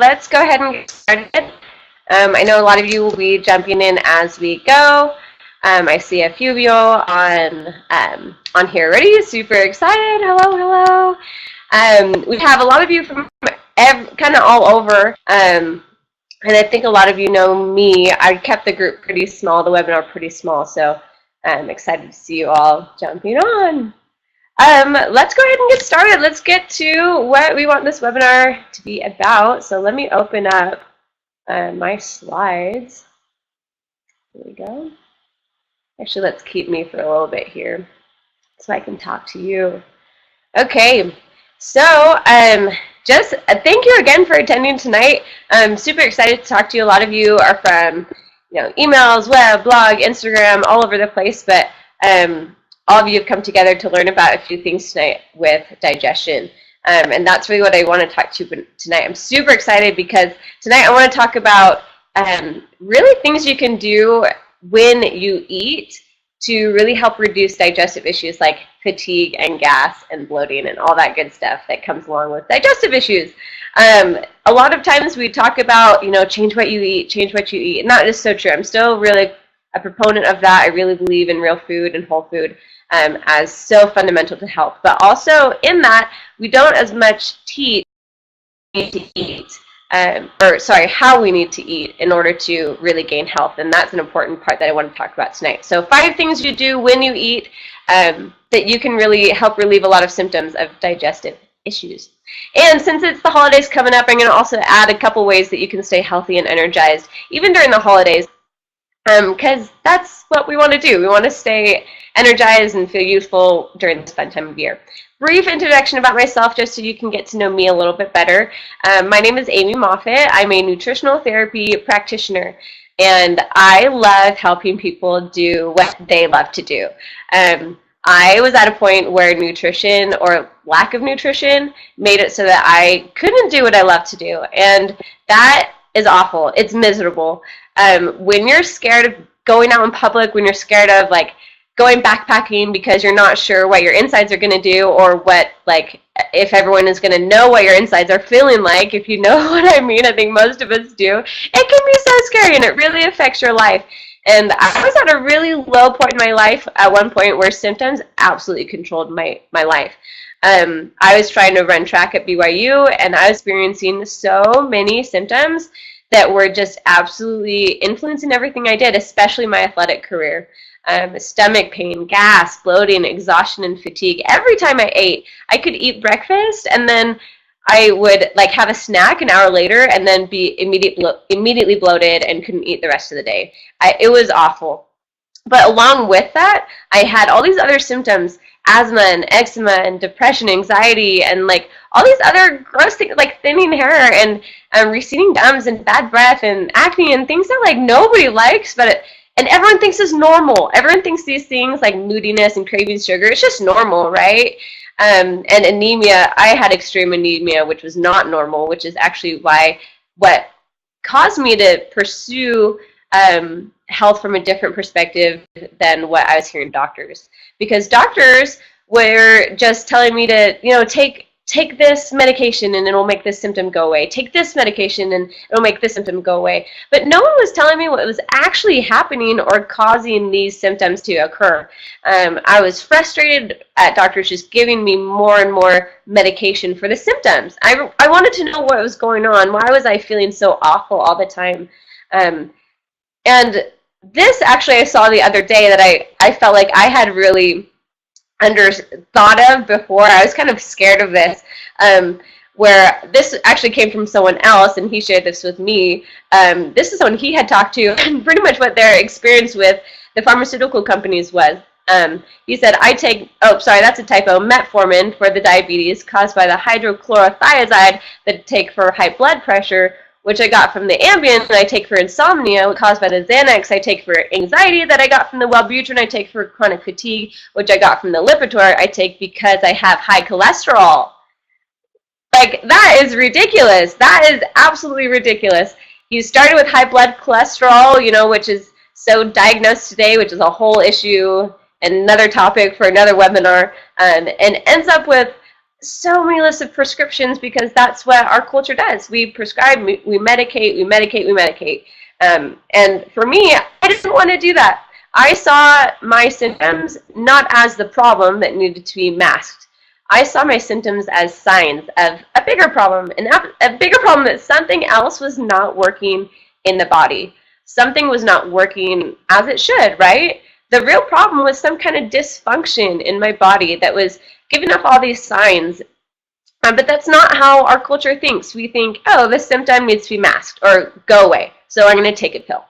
let's go ahead and get started. I know a lot of you will be jumping in as we go. I see a few of you on here already. Super excited. Hello. We have a lot of you from kind of all over. And I think a lot of you know me. I kept the group pretty small, the webinar pretty small, so I'm excited to see you all jumping on. Let's go ahead and get started. Let's get to what we want this webinar to be about. So let me open up my slides. Here we go. Actually, let's keep me for a little bit here so I can talk to you. Okay, so just thank you again for attending tonight. I'm super excited to talk to you. A lot of you are from emails, web, blog, Instagram, all over the place, but all of you have come together to learn about a few things tonight with digestion. And that's really what I want to talk to you tonight. I'm super excited because tonight I want to talk about really things you can do when you eat to really help reduce digestive issues like fatigue and gas and bloating and all that good stuff that comes along with digestive issues. A lot of times we talk about, change what you eat, and that is so true. I'm still really a proponent of that. I really believe in real food and whole food as so fundamental to health. But also in that, we don't as much teach how we need to eat in order to really gain health. And that's an important part that I want to talk about tonight. So 5 things you do when you eat that you can really help relieve a lot of symptoms of digestive issues. And since it's the holidays coming up, I'm going to also add a couple ways that you can stay healthy and energized even during the holidays. Because that's what we want to do. We want to stay energized and feel youthful during this fun time of year. Brief introduction about myself just so you can get to know me a little bit better. My name is Amy Moffett. I'm a nutritional therapy practitioner, and I love helping people do what they love to do. I was at a point where nutrition or lack of nutrition made it so that I couldn't do what I love to do, and that is awful. It's miserable. When you're scared of going out in public, when you're scared of going backpacking because you're not sure what your insides are going to do, or what if everyone is going to know what your insides are feeling like, if you know what I mean. I think most of us do. It can be so scary, and it really affects your life. And I was at a really low point in my life at one point where symptoms absolutely controlled my life. I was trying to run track at BYU, and I was experiencing so many symptoms that were just absolutely influencing everything I did, especially my athletic career. Stomach pain, gas, bloating, exhaustion, and fatigue. Every time I ate, I could eat breakfast, and then I would have a snack an hour later and then be immediately bloated and couldn't eat the rest of the day. It was awful. But along with that, I had all these other symptoms: asthma and eczema and depression, anxiety, and all these other gross things like thinning hair and receding gums and bad breath and acne and things that nobody likes, and everyone thinks is normal. Everyone thinks these things like moodiness and craving sugar, it's just normal, right? And anemia, I had extreme anemia, which was not normal, which is actually what caused me to pursue health from a different perspective than what I was hearing doctors. Because doctors were just telling me to, take this medication and it'll make this symptom go away. Take this medication and it'll make this symptom go away. But no one was telling me what was actually happening or causing these symptoms to occur. I was frustrated at doctors just giving me more and more medication for the symptoms. I wanted to know what was going on. Why was I feeling so awful all the time? And this actually I saw the other day that I felt like I had really thought of before. I was kind of scared of this, where this actually came from someone else, and he shared this with me. This is someone he had talked to, and pretty much what their experience with the pharmaceutical companies was. He said, that's a typo, metformin for the diabetes caused by the hydrochlorothiazide that I take for high blood pressure, which I got from the Ambien that I take for insomnia, caused by the Xanax I take for anxiety that I got from the Wellbutrin I take for chronic fatigue, which I got from the Lipitor I take because I have high cholesterol. That is ridiculous. That is absolutely ridiculous. You started with high blood cholesterol, which is so diagnosed today, which is a whole issue and another topic for another webinar, and ends up with so many lists of prescriptions because that's what our culture does. We prescribe, we medicate, we medicate, we medicate. And for me, I didn't want to do that. I saw my symptoms not as the problem that needed to be masked. I saw my symptoms as signs of a bigger problem, and a bigger problem that something else was not working in the body. Something was not working as it should, right? The real problem was some kind of dysfunction in my body that was giving off all these signs. But that's not how our culture thinks. We think, oh, this symptom needs to be masked or go away, so I'm going to take a pill.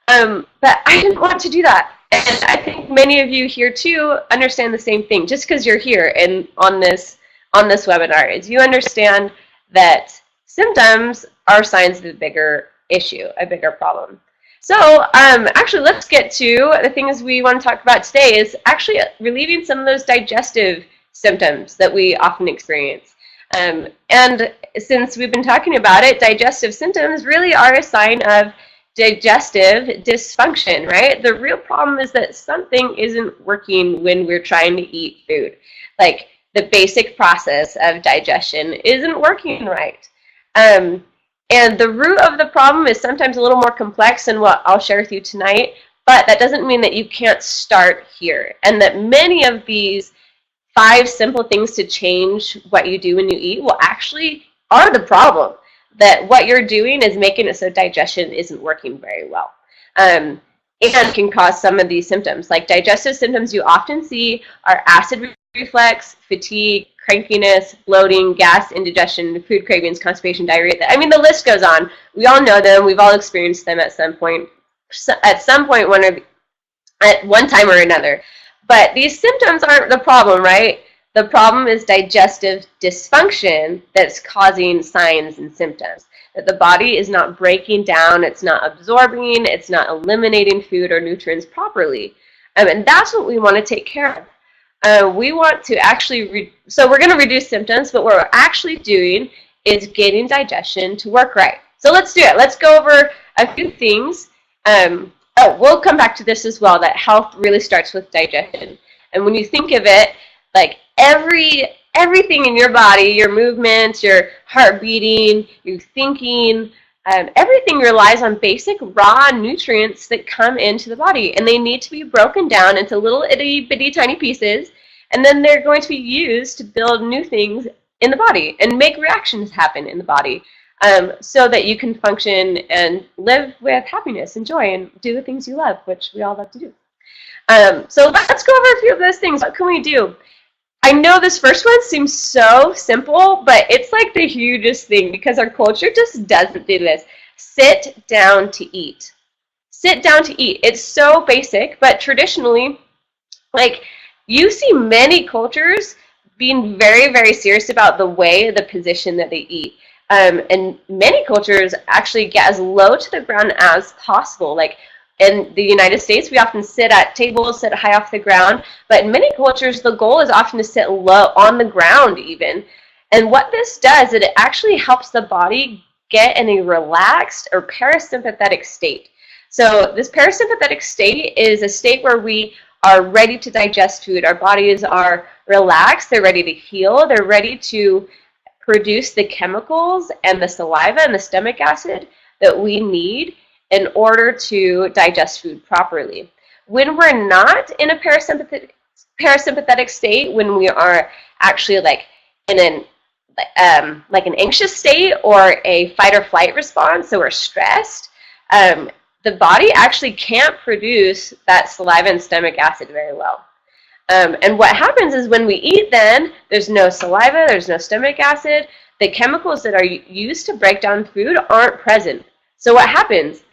But I didn't want to do that. And I think many of you here too understand the same thing. Just because you're here and on this webinar, is you understand that symptoms are signs of a bigger issue, a bigger problem. So actually, let's get to the things we want to talk about today. Is actually relieving some of those digestive symptoms that we often experience. And since we've been talking about it, digestive symptoms really are a sign of digestive dysfunction, right? The real problem is that something isn't working when we're trying to eat food. Like the basic process of digestion isn't working right. And the root of the problem is sometimes a little more complex than what I'll share with you tonight, but that doesn't mean that you can't start here. And that many of these 5 simple things to change what you do when you eat will actually are the problem. That what you're doing is making it so digestion isn't working very well. And can cause some of these symptoms. Like digestive symptoms you often see are acid reflux, fatigue, crankiness, bloating, gas, indigestion, food cravings, constipation, diarrhea. I mean, the list goes on. We all know them. We've all experienced them at some point. At one time or another. But these symptoms aren't the problem, right? The problem is digestive dysfunction that's causing signs and symptoms. That the body is not breaking down, it's not absorbing, it's not eliminating food or nutrients properly. And that's what we want to take care of. We want to actually, so we're going to reduce symptoms, but what we're actually doing is getting digestion to work right. So let's do it. Let's go over a few things. We'll come back to this as well, that health really starts with digestion. And when you think of it, like everything in your body, your movements, your heart beating, your thinking, everything relies on basic raw nutrients that come into the body. And they need to be broken down into little itty bitty tiny pieces. And then they're going to be used to build new things in the body and make reactions happen in the body. So that you can function and live with happiness and joy and do the things you love, which we all love to do. So let's go over a few of those things. What can we do? I know this first one seems so simple, but it's like the hugest thing because our culture just doesn't do this. Sit down to eat. Sit down to eat. It's so basic, but traditionally, like you see many cultures being very, very serious about the way, the position that they eat. And many cultures actually get as low to the ground as possible. Like in the United States, we often sit at tables, sit high off the ground. But in many cultures, the goal is often to sit low on the ground even. And what this does, it actually helps the body get in a relaxed or parasympathetic state. So this parasympathetic state is a state where we are ready to digest food. Our bodies are relaxed. They're ready to heal. They're ready to produce the chemicals and the saliva and the stomach acid that we need in order to digest food properly. When we're not in a parasympathetic state, when we are actually like in an anxious state or a fight or flight response, so we're stressed, the body actually can't produce that saliva and stomach acid very well. And what happens is when we eat then, there's no saliva, there's no stomach acid, the chemicals that are used to break down food aren't present. So what happens?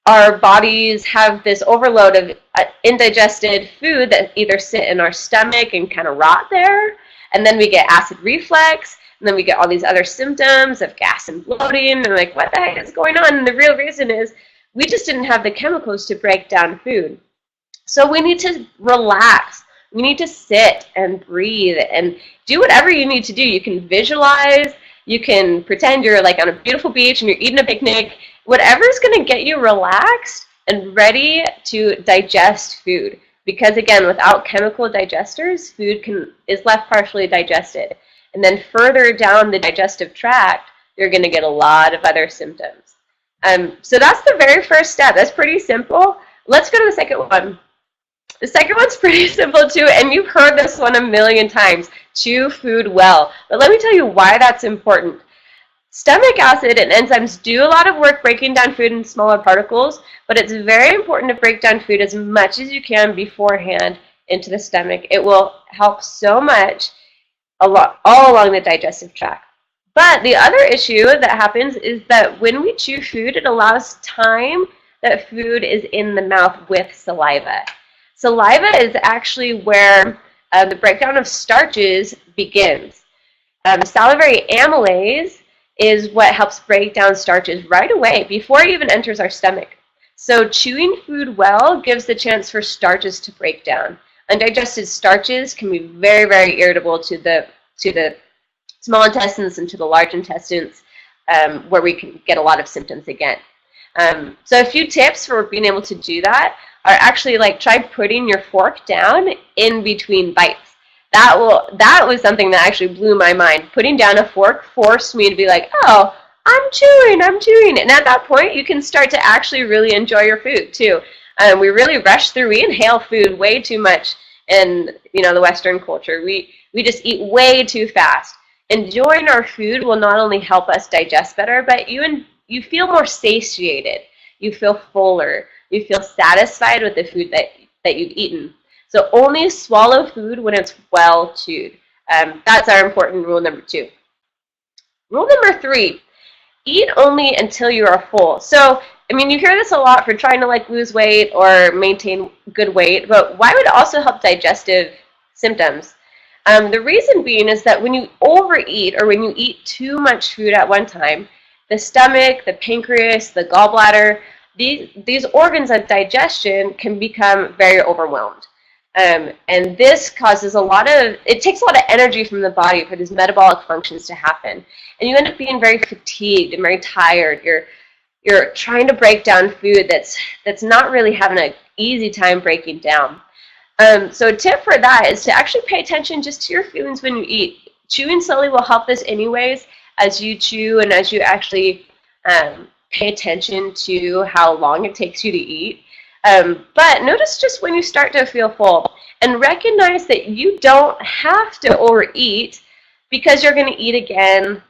Our bodies have this overload of indigested food that either sit in our stomach and kind of rot there, and then we get acid reflux, and then we get all these other symptoms of gas and bloating, and like, what the heck is going on? And the real reason is we just didn't have the chemicals to break down food. So we need to relax. We need to sit and breathe and do whatever you need to do. You can visualize, you can pretend you're like on a beautiful beach and you're eating a picnic. Whatever is going to get you relaxed and ready to digest food. Because again, without chemical digesters, food is left partially digested. And then further down the digestive tract, you're going to get a lot of other symptoms. So that's the very first step. That's pretty simple. Let's go to the second one. The second one's pretty simple too, and you've heard this one a million times. Chew food well. But let me tell you why that's important. Stomach acid and enzymes do a lot of work breaking down food in smaller particles, but it's very important to break down food as much as you can beforehand into the stomach. It will help so much all along the digestive tract. But the other issue that happens is that when we chew food, it allows time that food is in the mouth with saliva. Saliva is actually where the breakdown of starches begins. Salivary amylase is what helps break down starches right away before it even enters our stomach. So chewing food well gives the chance for starches to break down. Undigested starches can be very, very irritable to the small intestines and to the large intestines, where we can get a lot of symptoms again. So a few tips for being able to do that are actually try putting your fork down in between bites. That was something that actually blew my mind. Putting down a fork forced me to be like, oh, I'm chewing. And at that point, you can start to actually really enjoy your food too. We really rush through. We inhale food way too much in the Western culture. We just eat way too fast. Enjoying our food will not only help us digest better, but you feel more satiated. You feel fuller. You feel satisfied with the food that you've eaten. So only swallow food when it's well chewed. That's our important rule number 2. Rule number 3, eat only until you are full. So, you hear this a lot for trying to lose weight or maintain good weight, but why would it also help digestive symptoms? The reason being is that when you overeat or when you eat too much food at one time, the stomach, the pancreas, the gallbladder, these organs of digestion can become very overwhelmed. And this causes it takes a lot of energy from the body for these metabolic functions to happen. And you end up being very fatigued and very tired. You're trying to break down food that's not really having an easy time breaking down. So a tip for that is to actually pay attention just to your feelings when you eat. Chewing slowly will help this anyways as you chew and as you actually pay attention to how long it takes you to eat. But notice just when you start to feel full and recognize that you don't have to overeat because you're going to eat again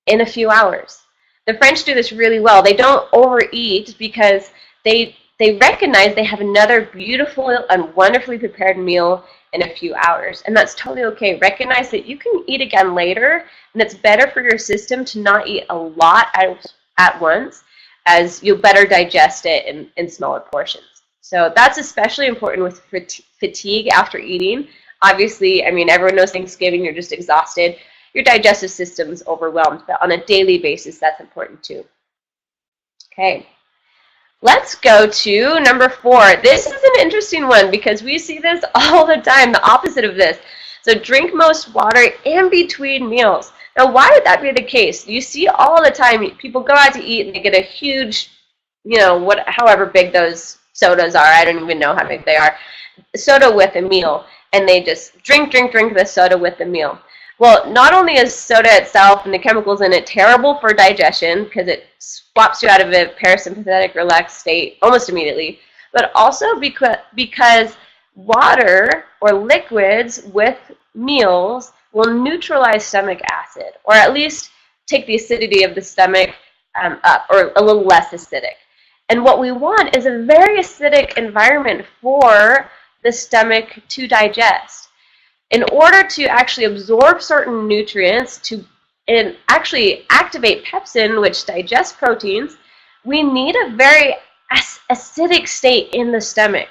in a few hours. The French do this really well. They don't overeat because they recognize they have another beautiful and wonderfully prepared meal in a few hours. And that's totally okay. Recognize that you can eat again later, and it's better for your system to not eat a lot at once, as you'll better digest it in smaller portions. So that's especially important with fatigue after eating. Obviously, everyone knows Thanksgiving, you're just exhausted. Your digestive system's overwhelmed, but on a daily basis, that's important too. Okay, let's go to number 4. This is an interesting one because we see this all the time, the opposite of this. So drink most water in between meals. Now, why would that be the case? You see all the time, people go out to eat and they get a huge, however big those sodas are, I don't even know how big they are, soda with a meal, and they just drink the soda with the meal. Well, not only is soda itself and the chemicals in it terrible for digestion because it swaps you out of a parasympathetic relaxed state almost immediately, but also because water or liquids with meals will neutralize stomach acid, or at least take the acidity of the stomach up, or a little less acidic. And what we want is a very acidic environment for the stomach to digest. In order to actually absorb certain nutrients and actually activate pepsin, which digests proteins, we need a very acidic state in the stomach.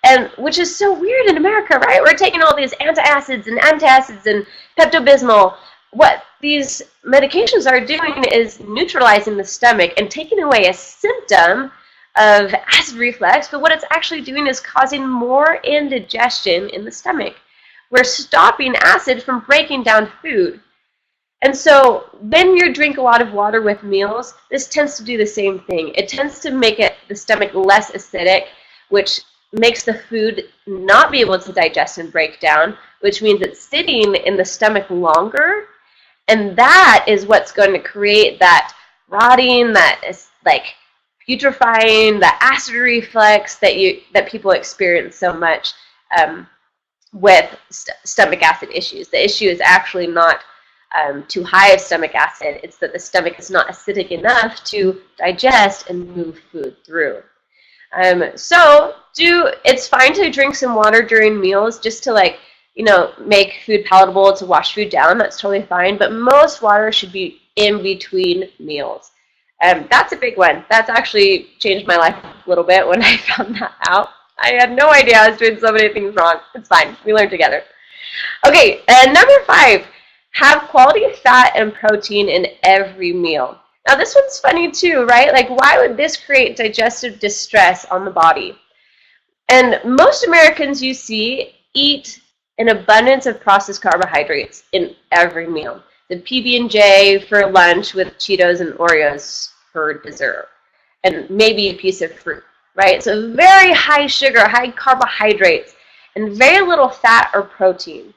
And which is so weird in America, right? We're taking all these antacids and Pepto-Bismol. What these medications are doing is neutralizing the stomach and taking away a symptom of acid reflux, but what it's actually doing is causing more indigestion in the stomach. We're stopping acid from breaking down food. And so when you drink a lot of water with meals, this tends to do the same thing. It tends to make the stomach less acidic, which makes the food not be able to digest and break down, which means it's sitting in the stomach longer, And that is what's going to create that rotting, that is like putrefying, the acid reflux that people experience so much with stomach acid issues. The issue is actually not too high of stomach acid. It's that the stomach is not acidic enough to digest and move food through. It's fine to drink some water during meals just to make food palatable, to wash food down. That's totally fine. But most water should be in between meals. That's a big one. That's actually changed my life a little bit when I found that out. I had no idea I was doing so many things wrong. It's fine. We learn together. Okay, and number 5, have quality fat and protein in every meal. Now this one's funny too, right? Like, why would this create digestive distress on the body? And most Americans you see eat an abundance of processed carbohydrates in every meal. The PB&J for lunch with Cheetos and Oreos for dessert, and maybe a piece of fruit, right? So very high sugar, high carbohydrates, and very little fat or protein.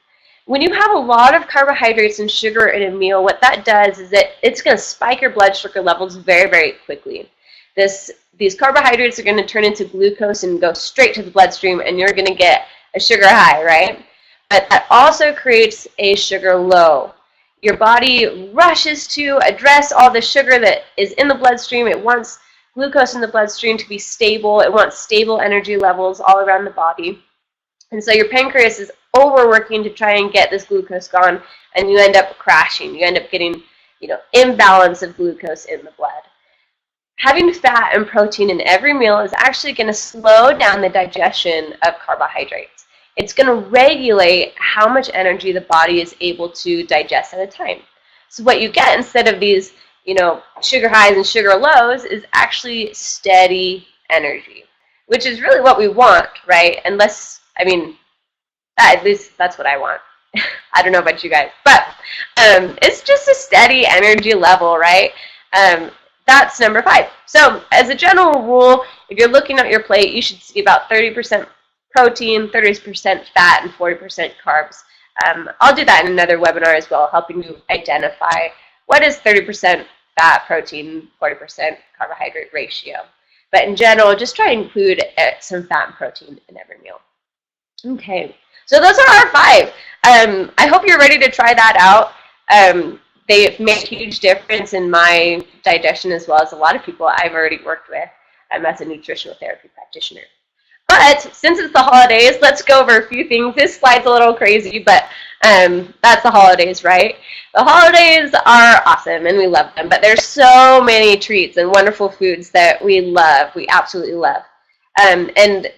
When you have a lot of carbohydrates and sugar in a meal, what that does is that it's going to spike your blood sugar levels very, very quickly. These carbohydrates are going to turn into glucose and go straight to the bloodstream, and you're going to get a sugar high, right? But that also creates a sugar low. Your body rushes to address all the sugar that is in the bloodstream. It wants glucose in the bloodstream to be stable. It wants stable energy levels all around the body. And so your pancreas is overworking to try and get this glucose gone, and you end up crashing. You end up getting, imbalance of glucose in the blood. Having fat and protein in every meal is actually going to slow down the digestion of carbohydrates. It's going to regulate how much energy the body is able to digest at a time. So what you get instead of these, sugar highs and sugar lows is actually steady energy, which is really what we want, right? At least that's what I want. I don't know about you guys, but it's just a steady energy level, right? That's number 5. So as a general rule, if you're looking at your plate, you should see about 30% protein, 30% fat, and 40% carbs. I'll do that in another webinar as well, helping you identify what is 30% fat, protein, 40% carbohydrate ratio. But in general, just try to include some fat and protein in every meal. Okay, so those are our 5. I hope you're ready to try that out. They make a huge difference in my digestion as well as a lot of people I've already worked with as a nutritional therapy practitioner. But since it's the holidays, let's go over a few things. This slide's a little crazy, but that's the holidays, right? The holidays are awesome, and we love them. But there's so many treats and wonderful foods that we love. We absolutely love. And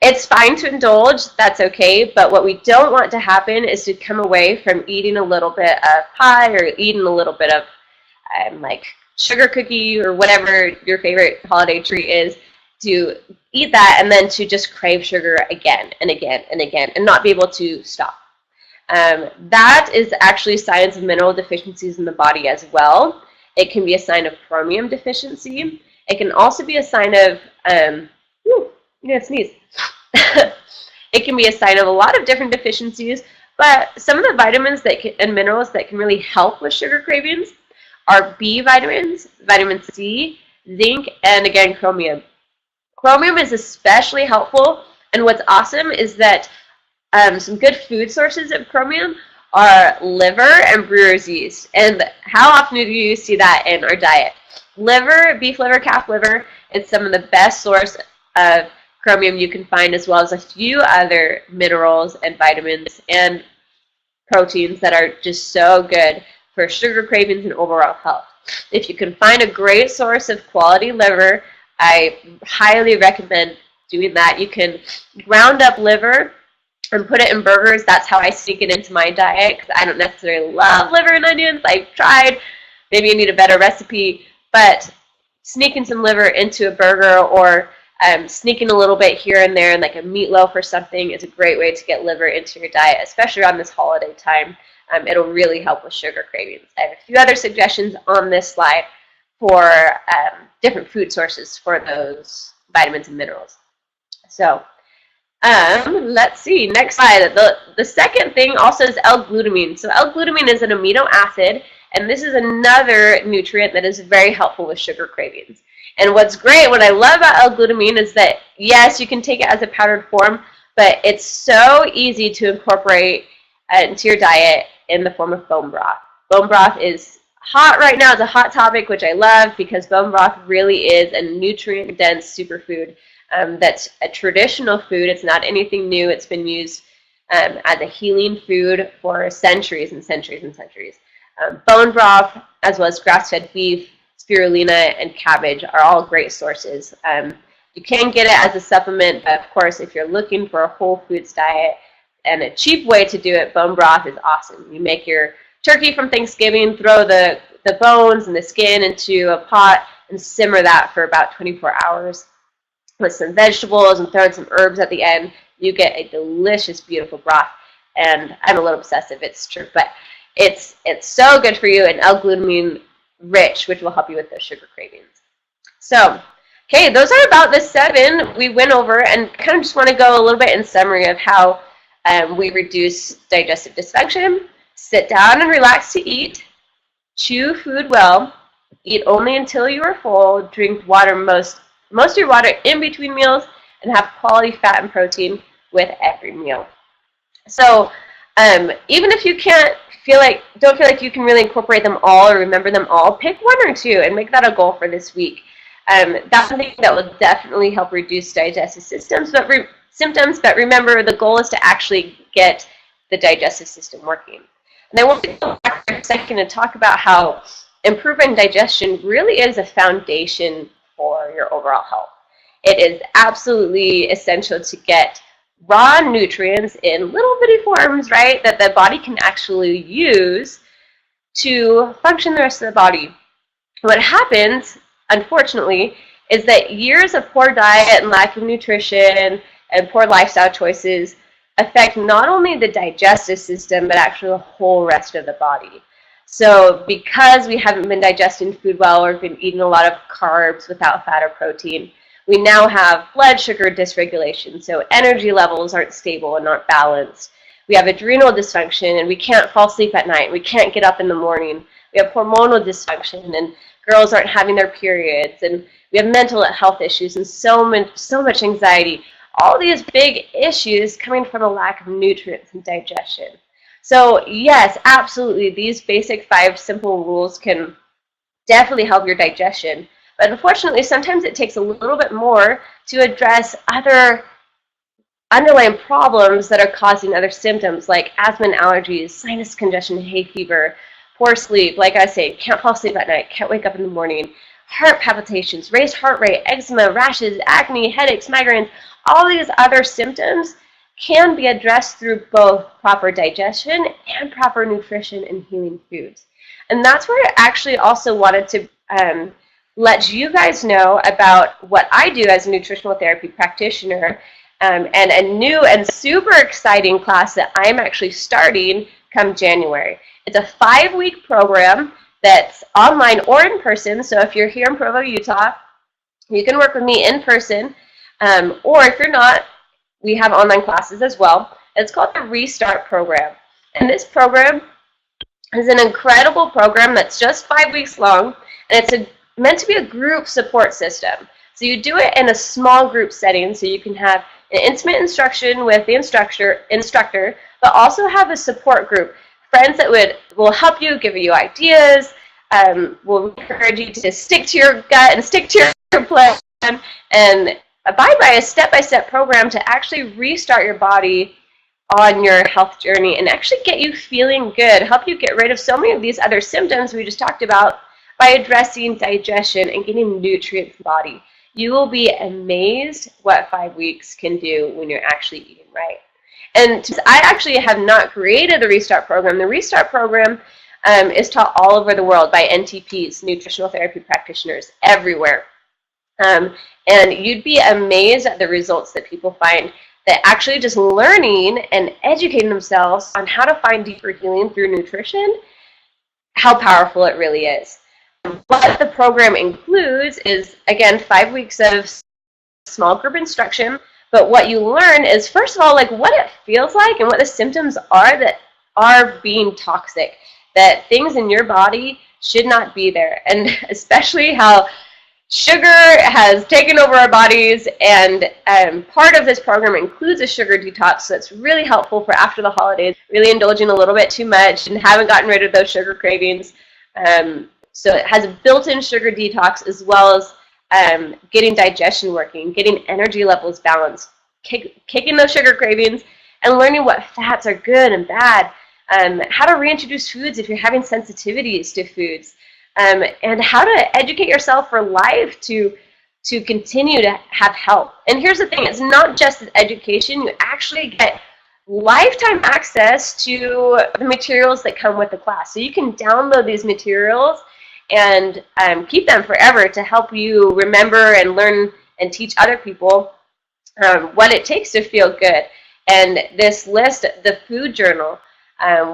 it's fine to indulge. That's okay. But what we don't want to happen is to come away from eating a little bit of pie or eating a little bit of sugar cookie or whatever your favorite holiday treat is, to eat that and then to just crave sugar again and again and again and not be able to stop. That is actually signs of mineral deficiencies in the body as well. It can be a sign of chromium deficiency. It can also be a sign of, sneeze. It can be a sign of a lot of different deficiencies, but some of the vitamins and minerals that can really help with sugar cravings are B vitamins, vitamin C, zinc, and again, chromium. Chromium is especially helpful, and what's awesome is that some good food sources of chromium are liver and brewer's yeast. And how often do you see that in our diet? Liver, beef liver, calf liver, is some of the best source of chromium you can find, as well as a few other minerals and vitamins and proteins that are just so good for sugar cravings and overall health. If you can find a great source of quality liver, I highly recommend doing that. You can ground up liver and put it in burgers. That's how I sneak it into my diet, because I don't necessarily love liver and onions. I've tried. Maybe you need a better recipe, but sneaking some liver into a burger or sneaking a little bit here and there in like a meatloaf or something is a great way to get liver into your diet, especially around this holiday time. It'll really help with sugar cravings. I have a few other suggestions on this slide for different food sources for those vitamins and minerals. So let's see, next slide. The second thing also is L-glutamine. So L-glutamine is an amino acid And this is another nutrient that is very helpful with sugar cravings. And what's great, what I love about L-glutamine is that, yes, you can take it as a powdered form, but it's so easy to incorporate into your diet in the form of bone broth. Bone broth is hot right now. It's a hot topic, which I love because bone broth really is a nutrient-dense superfood that's a traditional food. It's not anything new. It's been used as a healing food for centuries and centuries and centuries. Bone broth, as well as grass-fed beef, spirulina, and cabbage are all great sources. You can get it as a supplement, but of course, if you're looking for a whole foods diet and a cheap way to do it, bone broth is awesome. You make your turkey from Thanksgiving, throw the bones and the skin into a pot and simmer that for about 24 hours with some vegetables and throw in some herbs at the end. You get a delicious, beautiful broth. And I'm a little obsessive, it's true, but it's so good for you and L-glutamine rich, which will help you with those sugar cravings. So, okay, those are about the 7 we went over, and kind of just want to go a little bit in summary of how we reduce digestive dysfunction. Sit down and relax to eat. Chew food well. Eat only until you are full. Drink water, most of your water in between meals, and have quality fat and protein with every meal. So even if you don't feel like you can really incorporate them all or remember them all, pick 1 or 2 and make that a goal for this week. That's something that will definitely help reduce digestive symptoms, but remember, the goal is to actually get the digestive system working. And I want to go back for a second and talk about how improving digestion really is a foundation for your overall health. It is absolutely essential to get raw nutrients in little bitty forms, right, that the body can actually use to function the rest of the body. What happens, unfortunately, is that years of poor diet and lack of nutrition and poor lifestyle choices affect not only the digestive system, but actually the whole rest of the body. So because we haven't been digesting food well, or been eating a lot of carbs without fat or protein, we now have blood sugar dysregulation, so energy levels aren't stable and aren't balanced. We have adrenal dysfunction, and we can't fall asleep at night. We can't get up in the morning. We have hormonal dysfunction, and girls aren't having their periods, and we have mental health issues and so much anxiety. All these big issues coming from a lack of nutrients and digestion. So yes, absolutely, these basic 5 simple rules can definitely help your digestion. But unfortunately, sometimes it takes a little bit more to address other underlying problems that are causing other symptoms like asthma and allergies, sinus congestion, hay fever, poor sleep, like I say, can't fall asleep at night, can't wake up in the morning, heart palpitations, raised heart rate, eczema, rashes, acne, headaches, migraines. All these other symptoms can be addressed through both proper digestion and proper nutrition and healing foods. And that's where I actually also wanted to let you guys know about what I do as a nutritional therapy practitioner, and a new and super exciting class that I'm actually starting come January. It's a 5-week program that's online or in person. So if you're here in Provo, Utah, you can work with me in person. Or if you're not, we have online classes as well. It's called the Restart Program. And this program is an incredible program that's just 5 weeks long, and it's meant to be a group support system. So you do it in a small group setting, so you can have an intimate instruction with the instructor, but also have a support group. Friends that will help you, give you ideas, will encourage you to stick to your gut and stick to your plan, and abide by a step-by-step program to actually restart your body on your health journey and actually get you feeling good, help you get rid of so many of these other symptoms we just talked about by addressing digestion and getting nutrients in the body. You will be amazed what 5 weeks can do when you're actually eating right. And I actually have not created the Restart Program. The Restart Program is taught all over the world by NTPs, nutritional therapy practitioners, everywhere. And you'd be amazed at the results that people find, that actually just learning and educating themselves on how to find deeper healing through nutrition, how powerful it really is. What the program includes is, again, 5 weeks of small group instruction, but what you learn is, first of all, like what it feels like and what the symptoms are that are being toxic. that things in your body should not be there, and especially how sugar has taken over our bodies, and part of this program includes a sugar detox, so it's really helpful for after the holidays, really indulging a little bit too much and haven't gotten rid of those sugar cravings. So it has a built-in sugar detox, as well as getting digestion working, getting energy levels balanced, kicking those sugar cravings, and learning what fats are good and bad, how to reintroduce foods if you're having sensitivities to foods, and how to educate yourself for life to continue to have health. And here's the thing, it's not just education, you actually get lifetime access to the materials that come with the class. So you can download these materials and keep them forever to help you remember and learn and teach other people what it takes to feel good. And this list, the food journal,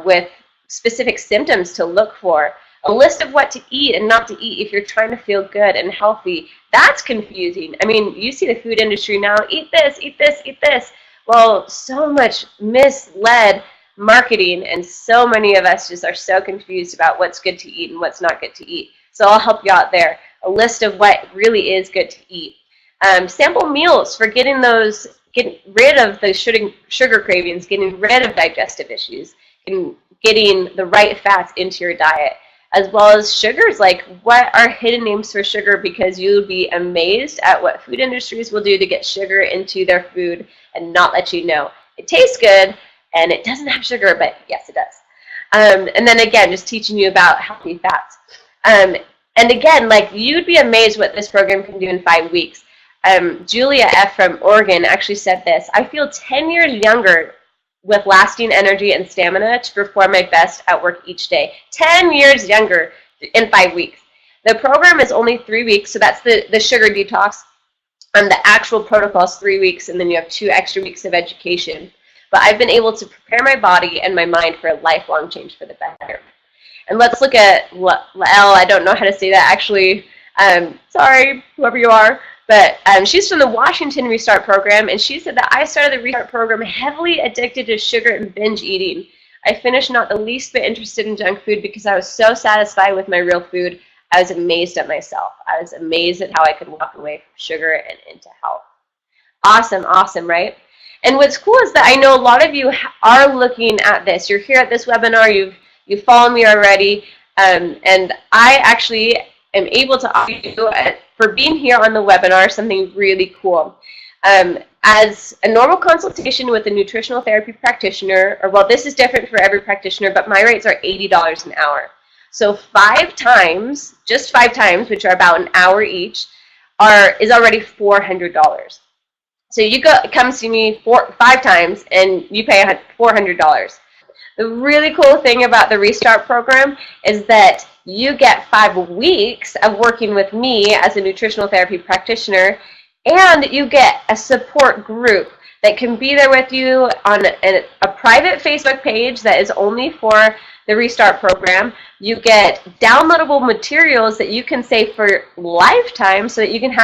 with specific symptoms to look for, a list of what to eat and not to eat if you're trying to feel good and healthy. That's confusing. I mean, you see the food industry now, eat this, eat this, eat this. Well, so much misled marketing, and so many of us just are so confused about what's good to eat and what's not good to eat. So I'll help you out there. A list of what really is good to eat. Sample meals for getting rid of those sugar cravings, getting rid of digestive issues, and getting the right fats into your diet, as well as sugars. Like, what are hidden names for sugar? Because you'll be amazed at what food industries will do to get sugar into their food and not let you know. It tastes good and it doesn't have sugar, but yes, it does. And then again, just teaching you about healthy fats. And again, like, you'd be amazed what this program can do in 5 weeks. Julia F. from Oregon actually said this: I feel 10 years younger with lasting energy and stamina to perform my best at work each day. 10 years younger in 5 weeks. The program is only 3 weeks, so that's the sugar detox. And the actual protocol is 3 weeks, and then you have 2 extra weeks of education. But I've been able to prepare my body and my mind for a lifelong change for the better. And let's look at L. I don't know how to say that, actually. Sorry, whoever you are. But she's from the Washington Restart program, and she said that I started the Restart program heavily addicted to sugar and binge eating. I finished not the least bit interested in junk food because I was so satisfied with my real food. I was amazed at myself. I was amazed at how I could walk away from sugar and into health. Awesome, awesome, right? And what's cool is that I know a lot of you are looking at this. You're here at this webinar. You've followed me already, and I actually am able to offer you, for being here on the webinar, something really cool. As a normal consultation with a nutritional therapy practitioner, or, well, this is different for every practitioner, but my rates are $80 an hour. So 5 times, just 5 times, which are about an hour each, is already $400. So you come see me 5 times and you pay $400. The really cool thing about the Restart program is that you get 5 weeks of working with me as a nutritional therapy practitioner, and you get a support group that can be there with you on a private Facebook page that is only for the Restart program. You get downloadable materials that you can save for lifetime so that you can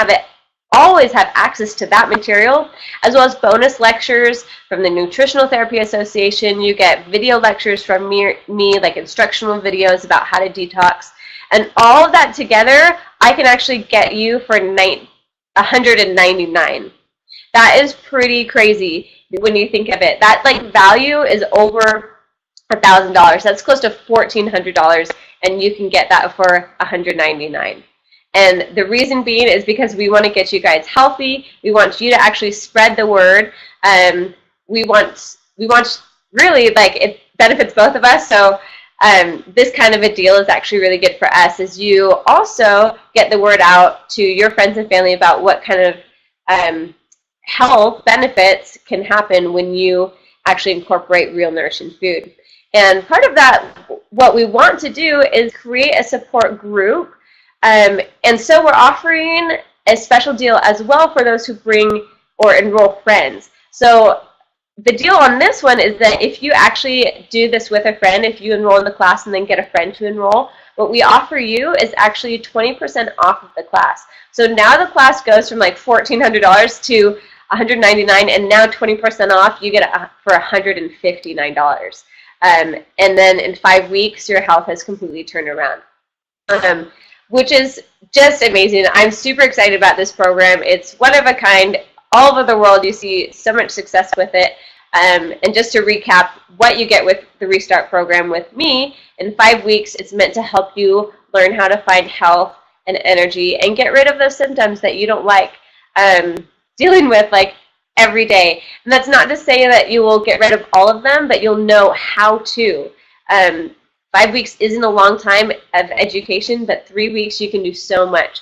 always have access to that material, as well as bonus lectures from the Nutritional Therapy Association. You get video lectures from me, like instructional videos about how to detox. And all of that together, I can actually get you for $199. That is pretty crazy when you think of it. That value is over $1,000. That's close to $1,400, and you can get that for $199. And the reason being is because we want to get you guys healthy. We want you to actually spread the word. We want really, it benefits both of us. So this kind of a deal is actually really good for us, as you also get the word out to your friends and family about what kind of health benefits can happen when you actually incorporate real nourishing food. And part of that, what we want to do is create a support group. And so we're offering a special deal as well for those who bring or enroll friends. So the deal on this one is that if you actually do this with a friend, if you enroll in the class and then get a friend to enroll, what we offer you is actually 20% off of the class. So now the class goes from $1,400 to $199, and now 20% off, you get it for $159. And then in 5 weeks, your health has completely turned around, which is just amazing. I'm super excited about this program. It's one of a kind. All over the world, you see so much success with it. And just to recap what you get with the Restart program with me, in 5 weeks, it's meant to help you learn how to find health and energy and get rid of those symptoms that you don't like dealing with like every day. And that's not to say that you will get rid of all of them, but you'll know how to. 5 weeks isn't a long time of education, but 3 weeks you can do so much.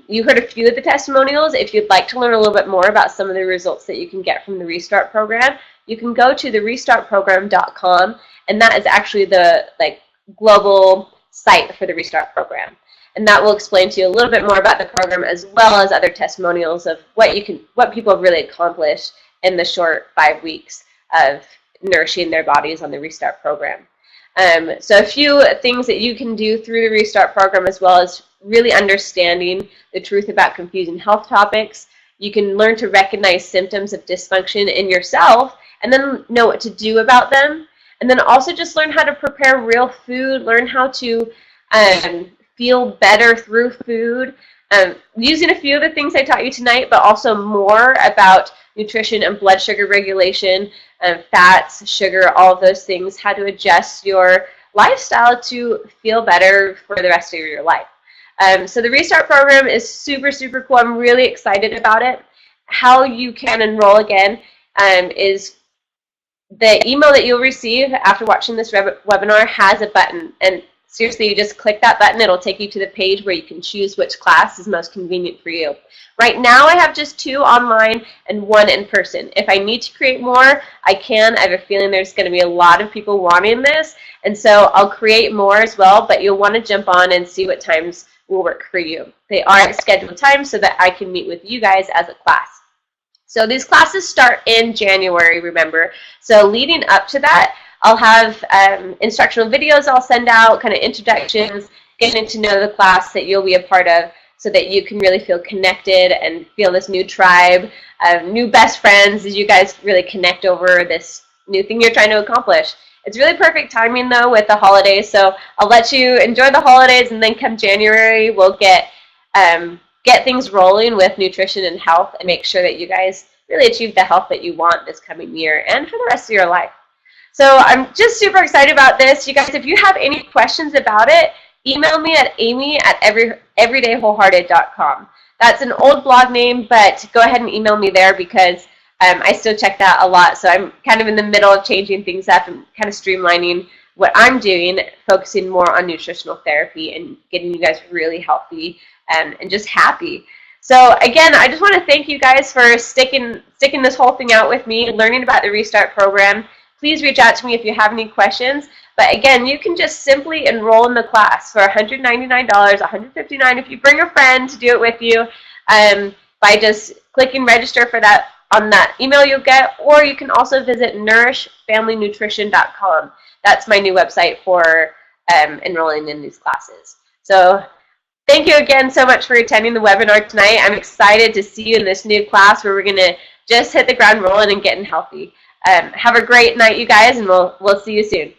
You heard a few of the testimonials. If you'd like to learn a little bit more about some of the results that you can get from the Restart program, you can go to therestartprogram.com, and that is actually the global site for the Restart program. And that will explain to you a little bit more about the program, as well as other testimonials of what people have really accomplished in the short 5 weeks of nourishing their bodies on the Restart program. So a few things that you can do through the Restart program, as well as really understanding the truth about confusing health topics. You can learn to recognize symptoms of dysfunction in yourself and then know what to do about them. And then also just learn how to prepare real food, learn how to feel better through food, using a few of the things I taught you tonight, but also more about nutrition and blood sugar regulation, fats, sugar, all of those things, how to adjust your lifestyle to feel better for the rest of your life. So the Restart program is super, super cool. I'm really excited about it. How you can enroll again is the email that you'll receive after watching this webinar has a button. And seriously, you just click that button. It'll take you to the page where you can choose which class is most convenient for you. Right now, I have just 2 online and 1 in person. If I need to create more, I can. I have a feeling there's going to be a lot of people wanting this. And so I'll create more as well, but you'll want to jump on and see what times will work for you. They are at scheduled times so that I can meet with you guys as a class. So these classes start in January, remember. So leading up to that, I'll have instructional videos I'll send out, kind of introductions, getting to know the class that you'll be a part of so that you can really feel connected and feel this new tribe, new best friends as you guys really connect over this new thing you're trying to accomplish. It's really perfect timing, though, with the holidays, so I'll let you enjoy the holidays, and then come January, we'll get things rolling with nutrition and health and make sure that you guys really achieve the health that you want this coming year and for the rest of your life. So I'm just super excited about this. You guys, if you have any questions about it, email me at amy@everydaywholehearted.com. That's an old blog name, but go ahead and email me there because I still check that a lot. So I'm kind of in the middle of changing things up and kind of streamlining what I'm doing, focusing more on nutritional therapy and getting you guys really healthy and just happy. So again, I just want to thank you guys for sticking this whole thing out with me, learning about the Restart program. Please reach out to me if you have any questions. But again, you can just simply enroll in the class for $199, $159 if you bring a friend to do it with you by just clicking register for that on that email you'll get, or you can also visit nourishfamilynutrition.com. That's my new website for enrolling in these classes. So thank you again so much for attending the webinar tonight. I'm excited to see you in this new class where we're going to just hit the ground rolling and getting healthy. Have a great night, you guys, and we'll see you soon.